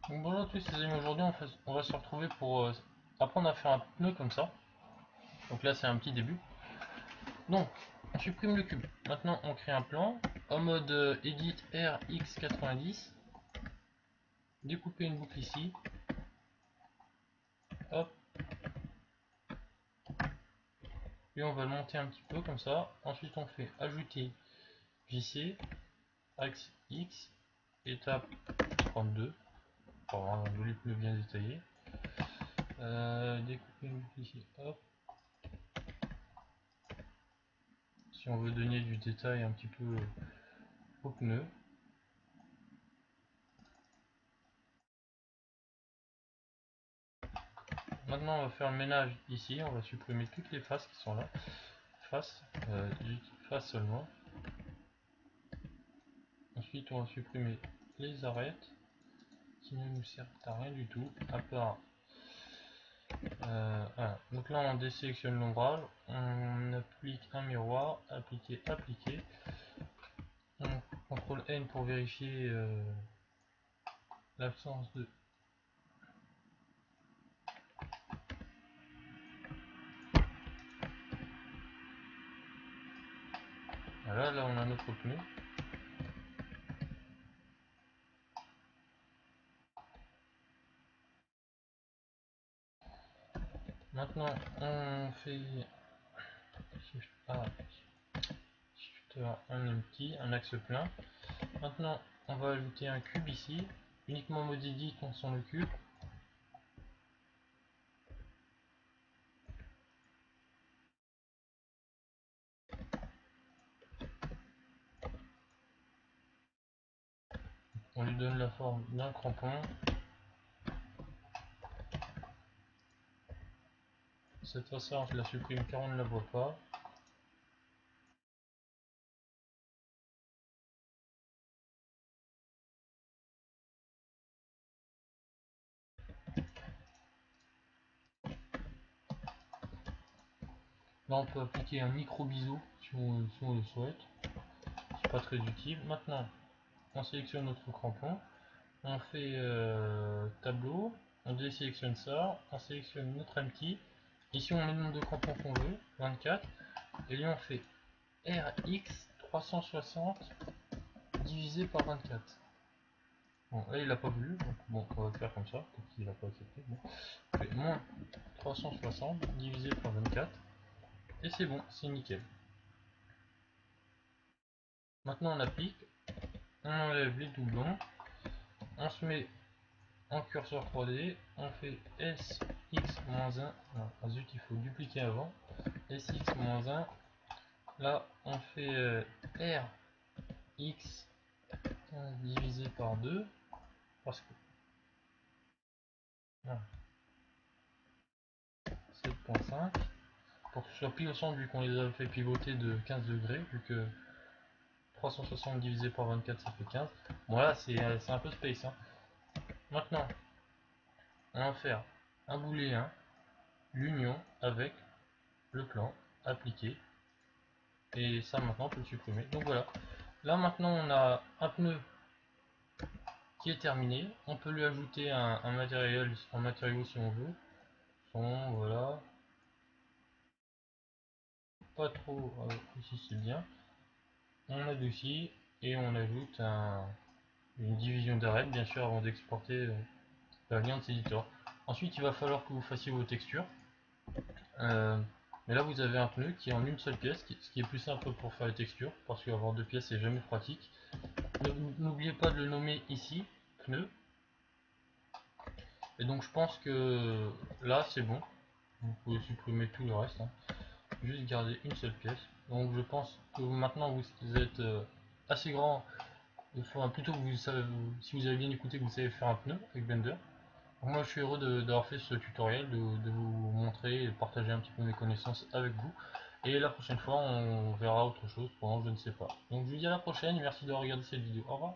Donc bonjour à tous les amis, aujourd'hui on va se retrouver pour apprendre à faire un pneu comme ça. Donc là c'est un petit début. Donc on supprime le cube. Maintenant on crée un plan en mode edit RX90. Découper une boucle ici. Hop. Et on va le monter un petit peu comme ça. Ensuite on fait ajouter JC, axe X, étape 32. Pour avoir un joli pneu bien détaillé. Découper une boucle ici. Hop. Si on veut donner du détail un petit peu au pneu. Maintenant on va faire le ménage ici, on va supprimer toutes les faces qui sont là. Face, face seulement. Ensuite on va supprimer les arêtes qui ne nous servent à rien du tout, à part voilà. Donc là on désélectionne l'ombrage, on applique un miroir, appliquer, appliquer. On CTRL N pour vérifier l'absence de. Voilà, là on a notre pneu. Maintenant on fait Shift A, Shift un empty, un axe plein. Maintenant on va ajouter un cube ici, uniquement mode edit on sent le cube. On lui donne la forme d'un crampon. Cette façon je la supprime car on ne la voit pas. Là on peut appliquer un micro biseau si on le souhaite. C'est pas très utile. Maintenant on sélectionne notre crampon. On fait tableau. On désélectionne ça. On sélectionne notre empty. Ici on met le nombre de crampons qu'on veut, 24. Et là on fait RX 360 divisé par 24. Bon, là il a pas voulu, donc bon, on va le faire comme ça, peut-être qu'il a pas accepté. Bon. On fait moins 360 divisé par 24, et c'est bon, c'est nickel. Maintenant on applique, on enlève les doublons, on se met en curseur 3D, on fait SX-1, ah zut il faut dupliquer avant, SX-1, là on fait RX divisé par 2, parce que ah, 7.5, pour que ce soit pile au centre vu qu'on les a fait pivoter de 15 degrés, vu que 360 divisé par 24 ça fait 15. Bon là c'est un peu space hein. Maintenant on va faire un booléen, l'union avec le plan, appliqué, et ça maintenant on peut le supprimer. Donc voilà, là maintenant on a un pneu qui est terminé, on peut lui ajouter un matériau si on veut. Son, voilà, pas trop, ici c'est bien. On adoucit et on ajoute une division d'arête bien sûr avant d'exporter la lien de cet éditeur. Ensuite il va falloir que vous fassiez vos textures. Mais là vous avez un pneu qui est en une seule pièce, ce qui est plus simple pour faire les textures, parce qu'avoir deux pièces c'est jamais pratique. N'oubliez pas de le nommer ici, pneu. Et donc je pense que là c'est bon. Vous pouvez supprimer tout le reste. Hein. Juste garder une seule pièce. Donc je pense que maintenant vous êtes assez grand. Enfin, plutôt vous savez, si vous avez bien écouté que vous savez faire un pneu avec Blender. Donc moi je suis heureux d'avoir fait ce tutoriel, de vous montrer et de partager un petit peu mes connaissances avec vous. Et la prochaine fois on verra autre chose, pendant je ne sais pas. Donc je vous dis à la prochaine et merci d'avoir regardé cette vidéo. Au revoir.